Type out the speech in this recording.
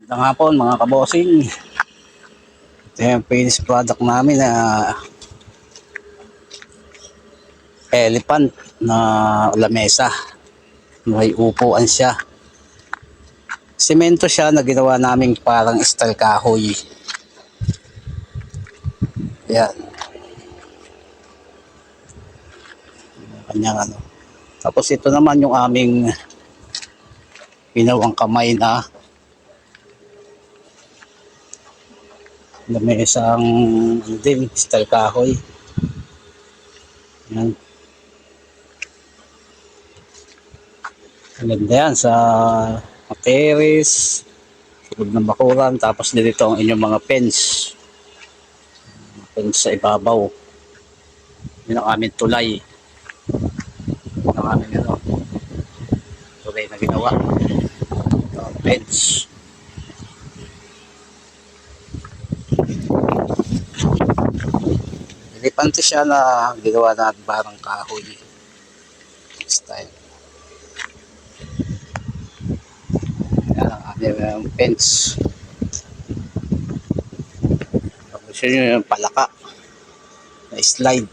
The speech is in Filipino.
Magandang hapon mga kabosing. Ito yung finished product namin na elephant na lamesa. May upuan siya. Semento siya na ginawa naming parang style kahoy. Yan. Kanyang ano. Tapos ito naman yung aming ginawang kamay na lamesang din style kahoy. Yan. Maganda yan sa materis, tulog ng bakuran, tapos dito ang inyong mga fence sa ibabaw. Yun ang aming tulay. Yun ang aming tulay na ginawa. Ito ang fence. Elepante siya na ginawa na parang kahoy style. Yan ang aming fence. Tapos yun yung palaka na slide.